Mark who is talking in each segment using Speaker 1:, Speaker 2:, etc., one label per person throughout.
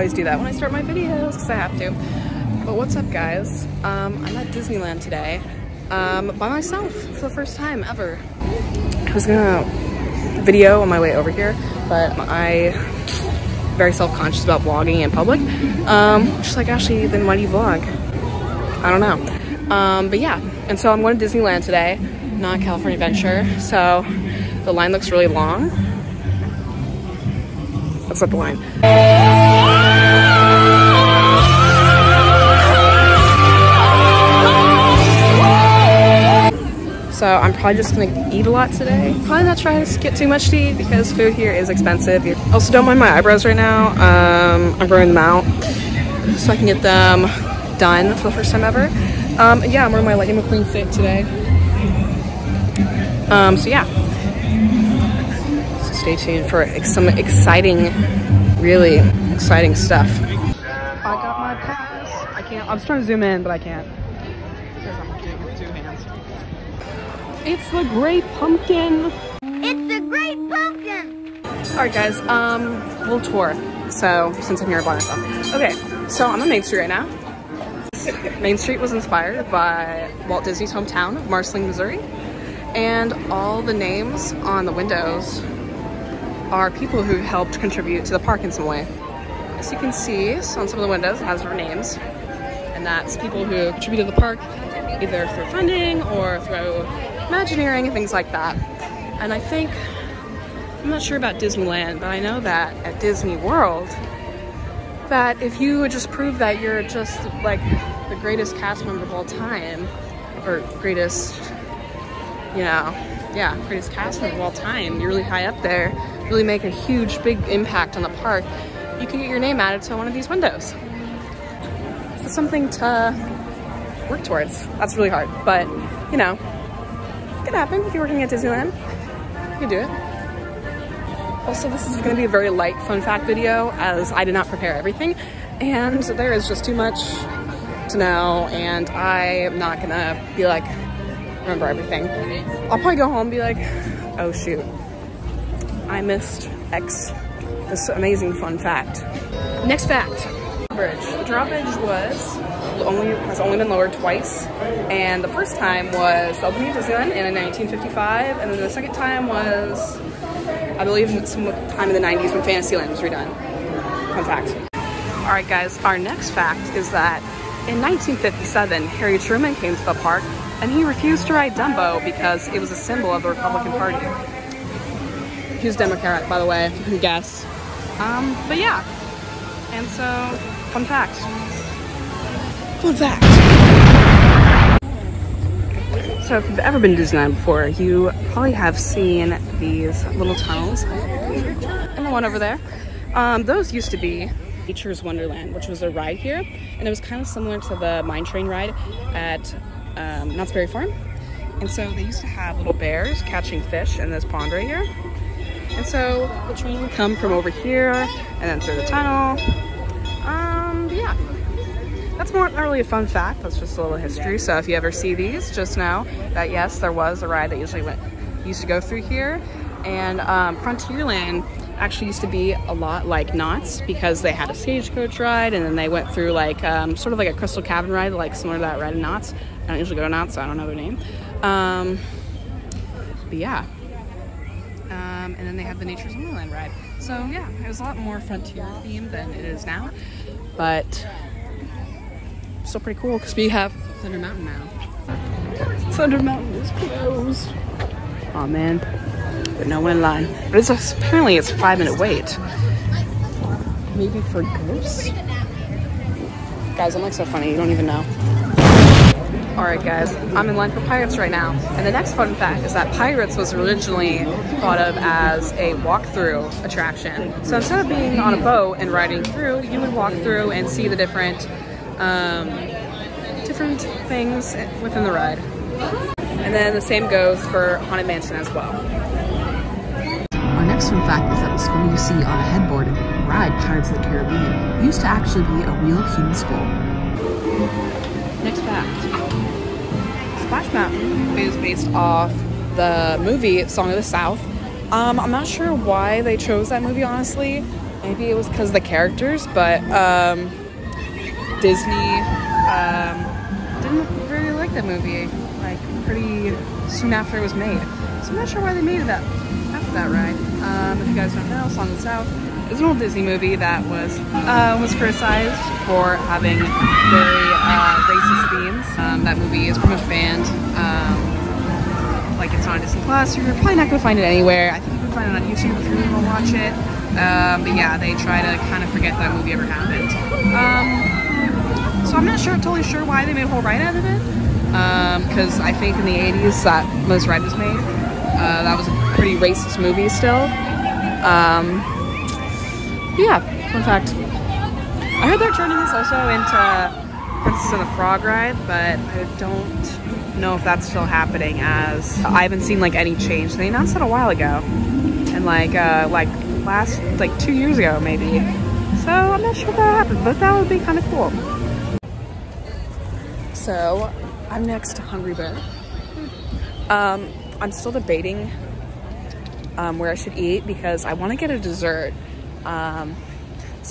Speaker 1: always do that when I start my videos because I have to. But what's up, guys? I'm at Disneyland today by myself for the first time ever. I was gonna video on my way over here, but I'm very self-conscious about vlogging in public. Just like, Ashley, then why do you vlog? I don't know. But yeah, and so I'm going to Disneyland today, not California Adventure. So the line looks really long. That's not the line. So I'm probably just gonna eat a lot today. Probably not try to get too much to eat because food here is expensive. Also, don't mind my eyebrows right now. I'm growing them out so I can get them done for the first time ever. Yeah, I'm wearing my Lightning McQueen fit today. So yeah. So stay tuned for some exciting, really exciting stuff. I got my pass. I can't. I'm trying to zoom in, but I can't. It's the Great Pumpkin.
Speaker 2: It's the Great Pumpkin.
Speaker 1: All right, guys. Little tour. So since I'm here by myself. Okay. So I'm on Main Street right now. Main Street was inspired by Walt Disney's hometown of Marceline, Missouri, and all the names on the windows are people who helped contribute to the park in some way. As you can see, on some of the windows, it has their names, and that's people who contributed to the park either through funding or through Imagineering and things like that. And I think, I'm not sure about Disneyland, but I know that at Disney World, that if you would just prove that you're just like the greatest cast member of all time, or greatest, you know, yeah, greatest cast member of all time, you're really high up there, really make a huge, big impact on the park, you can get your name added to one of these windows. So something to work towards. That's really hard, but you know, it can happen if you're working at Disneyland. You can do it. Also, this is going to be a very light fun fact video as I did not prepare everything, and there is just too much to know, and I am not going to be like, remember everything. I'll probably go home and be like, oh shoot, I missed X, this amazing fun fact. Next fact. The drawbridge has only been lowered twice, and the first time was the opening of Disneyland in 1955, and then the second time was, I believe, some time in the 90s when Fantasyland was redone. Fun fact. All right, guys, our next fact is that in 1957, Harry Truman came to the park, and he refused to ride Dumbo because it was a symbol of the Republican Party. He was Democrat, by the way, if you can guess. But yeah, and so, fun fact. Fun fact. So if you've ever been to Disneyland before, you probably have seen these little tunnels, and the one over there. Those used to be Nature's Wonderland, which was a ride here, and it was kind of similar to the mine train ride at Knott's Berry Farm. And so they used to have little bears catching fish in this pond right here. And so the train would come from over here and then through the tunnel. Yeah. That's not really a fun fact, that's just a little history. So if you ever see these, just know that yes, there was a ride that used to go through here. And Frontierland actually used to be a lot like Knott's because they had a stagecoach ride, and then they went through like sort of like a Crystal Cabin ride, like similar to that ride in Knott's. I don't usually go to Knott's, so I don't know their name. But yeah. And then they have the Nature's Wonderland ride. So yeah, it was a lot more frontier themed than it is now. But still pretty cool because we have Thunder Mountain now. Thunder Mountain is closed. Oh man, but no one in line. But it's apparently it's a 5-minute wait. Maybe for ghosts? Guys, I'm like so funny, you don't even know. Alright guys, I'm in line for Pirates right now. And the next fun fact is that Pirates was originally thought of as a walk-through attraction. So instead of being on a boat and riding through, you would walk through and see the different things within the ride. And then the same goes for Haunted Mansion as well.
Speaker 3: Our next fun fact is that the skull you see on a headboard ride Pirates of the Caribbean used to actually be a real human skull.
Speaker 1: Next fact. Splash Mountain is based off the movie Song of the South. I'm not sure why they chose that movie, honestly. Maybe it was because of the characters, but Disney didn't really like that movie, like pretty soon after it was made. So I'm not sure why they made it that after that ride. If you guys don't know, Song of the South is an old Disney movie that was criticized for having very racist themes. That movie is pretty much banned. Like it's on Disney Plus. You're probably not gonna find it anywhere. I think you can find it on YouTube if you really want to watch it. But yeah, they try to kind of forget that movie ever happened. So I'm not totally sure why they made a whole ride out of it. Because I think in the 80s that most ride was made. That was a pretty racist movie still. Yeah, fun fact. I heard they're turning this also into Princess and the Frog ride, but I don't know if that's still happening, as I haven't seen like any change. They announced it a while ago, and like 2 years ago maybe. So I'm not sure if that happened, but that would be kind of cool. So I'm next to Hungry Bear. I'm still debating where I should eat because I want to get a dessert. So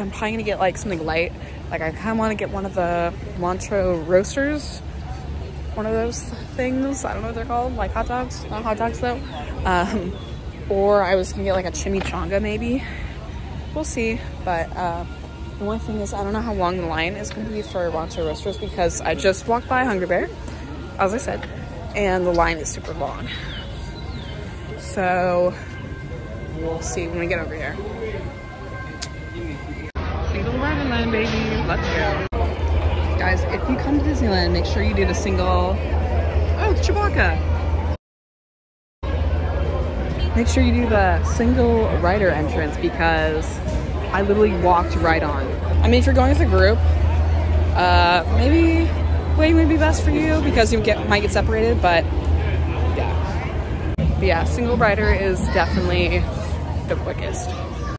Speaker 1: I'm probably gonna get like something light. Like I kind of want to get one of the Montreux roasters, one of those things. I don't know what they're called, like hot dogs, not hot dogs though. Or I was gonna get like a chimichanga maybe. We'll see. But the one thing is I don't know how long the line is gonna be for Montreux roasters because I just walked by Hungry Bear, as I said, and the line is super long. So we'll see when we get over here. Single Disneyland, baby. Let's go. Guys, if you come to Disneyland, make sure you do the single... Oh, it's Chewbacca. Make sure you do the single rider entrance because I literally walked right on. I mean, if you're going with a group, maybe waiting would be best for you because you might get separated, but yeah. But yeah, single rider is definitely the quickest.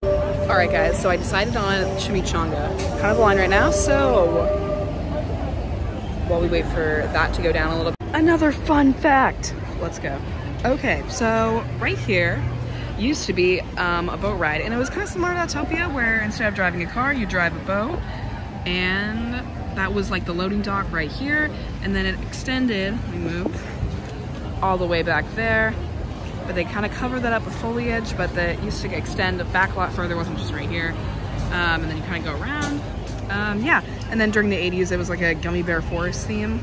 Speaker 1: All right, guys, so I decided on chimichanga. Kind of the line right now, so while we wait for that to go down a little bit. Another fun fact. Let's go. Okay, so right here used to be a boat ride, and it was kind of similar to Autopia, where instead of driving a car, you drive a boat, and that was like the loading dock right here, and then it extended, we moved all the way back there. But they kind of covered that up with foliage, but it used to extend back a lot further, wasn't just right here. And then you kind of go around. Yeah, and then during the 80s, it was like a gummy bear forest theme.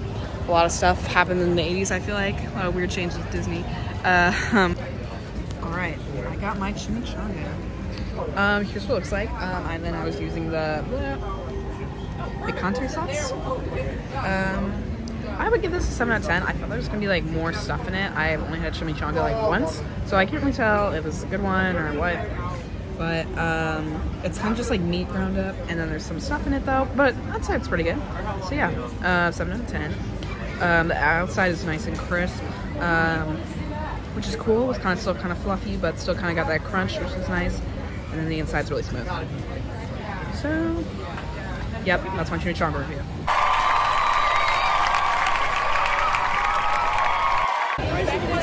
Speaker 1: A lot of stuff happened in the 80s, I feel like. A lot of weird changes with Disney. All right, I got my chimichanga. Here's what it looks like. And then I was using the picante sauce. I would give this a 7 out of 10. I thought there was gonna be like more stuff in it. I've only had chimichanga like once, so I can't really tell if it's a good one or what. But it's kind of just like meat ground up, and then there's some stuff in it though. But I'd say it's pretty good. So yeah, 7 out of 10. The outside is nice and crisp, which is cool. It's still kind of fluffy, but still kind of got that crunch, which is nice. And then the inside's really smooth. So, yep, that's my chimichanga review.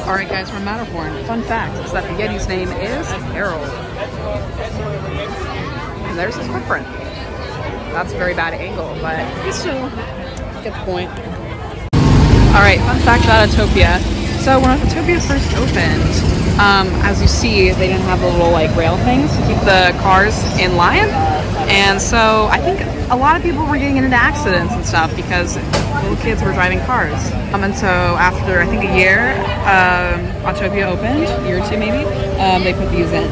Speaker 1: Alright guys, we're in Matterhorn. Fun fact is that the Yeti's name is Harold. And there's his footprint. That's a very bad angle, but you still get the point. Alright, fun fact about Autopia. So when Autopia first opened, as you see, they didn't have the little like rail things to keep the cars in line. And so I think a lot of people were getting into accidents and stuff because little kids were driving cars. And so after I think a year, Autopia opened, a year or two maybe, they put these in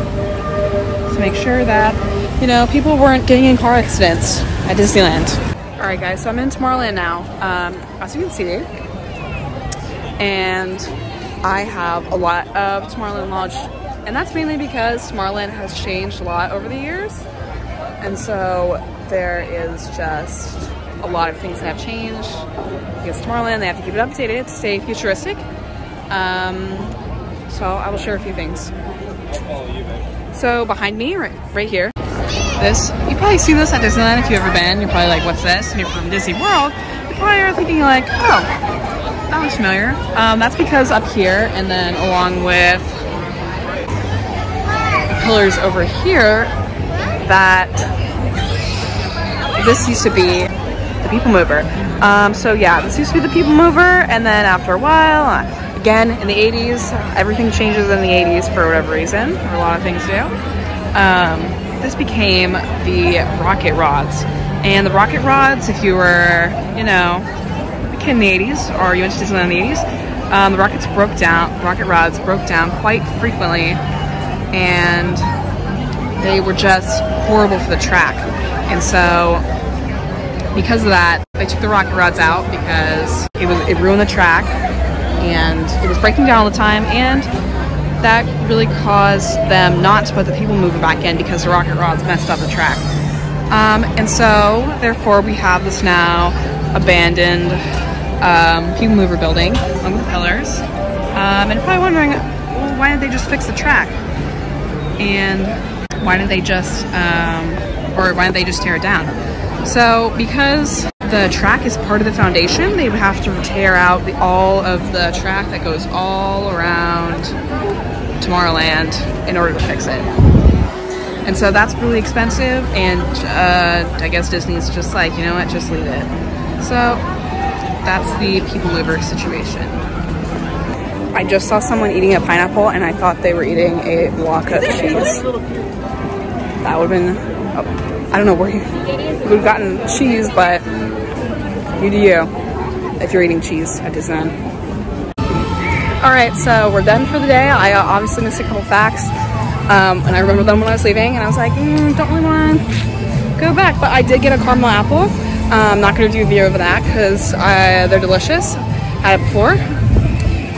Speaker 1: to make sure that, you know, people weren't getting in car accidents at Disneyland. All right guys, so I'm in Tomorrowland now, as you can see, and I have a lot of Tomorrowland knowledge, and that's mainly because Tomorrowland has changed a lot over the years. And so there is just a lot of things that have changed. Because Tomorrowland, they have to keep it updated to stay futuristic. So I will share a few things. So behind me, right here, this, you probably see this at Disneyland if you've ever been. You're probably like, what's this? And you're from Disney World. You probably are thinking like, oh, that looks familiar. That's because up here, and then along with the pillars over here, that this used to be the people mover. So yeah, this used to be the people mover, and then after a while, again in the 80s, everything changes in the 80s for whatever reason, or a lot of things do. This became the rocket rods. And the rocket rods, if you were, you know, a kid in the 80s, or you went to Disneyland in the 80s, the rocket rods broke down quite frequently, and they were just horrible for the track. And so because of that, they took the rocket rods out because it ruined the track, and it was breaking down all the time, and that really caused them not to put the people mover back in because the rocket rods messed up the track. And so therefore we have this now abandoned people mover building along with the pillars. And you're probably wondering, well, why didn't they just fix the track? And why didn't they just tear it down? So because the track is part of the foundation, they would have to tear out all of the track that goes all around Tomorrowland in order to fix it. And so that's really expensive, and I guess Disney's just like, you know what, just leave it. So that's the people mover situation. I just saw someone eating a pineapple, and I thought they were eating a block of cheese. That would have been, I don't know where you would have gotten cheese, but you do you if you're eating cheese at Disneyland. Alright, so we're done for the day. I obviously missed a couple facts, and I remembered them when I was leaving, and I was like, don't really want to go back, but I did get a caramel apple. I'm not going to do a video of that because they're delicious. I had it before.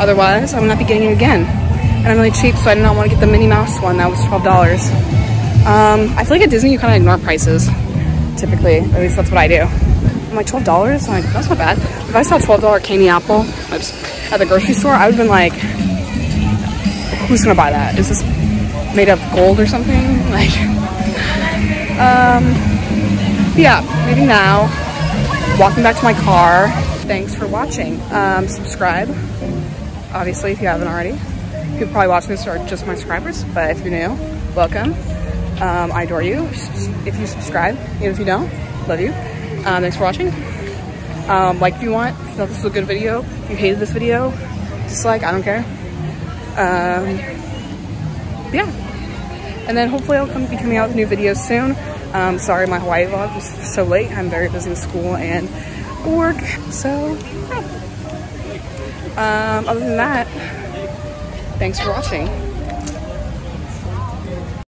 Speaker 1: Otherwise, I will not be getting it again. And I'm really cheap, so I did not want to get the Minnie Mouse one. That was $12. I feel like at Disney you kind of ignore prices, typically. At least that's what I do. I'm like, $12? I'm like, that's not bad. If I saw a $12 candy apple at the grocery store, I would have been like, who's gonna buy that? Is this made of gold or something? Like, yeah, leaving now, walking back to my car. Thanks for watching. Subscribe, obviously, if you haven't already. People probably watching this are just my subscribers, but if you're new, welcome. I adore you if you subscribe, even if you don't. Love you. Thanks for watching. Like if you want, if you thought this was a good video, if you hated this video, dislike, I don't care. Yeah. And then hopefully I'll be coming out with new videos soon. Sorry my Hawaii vlog was so late. I'm very busy with school and work. So, yeah. Other than that, thanks for watching.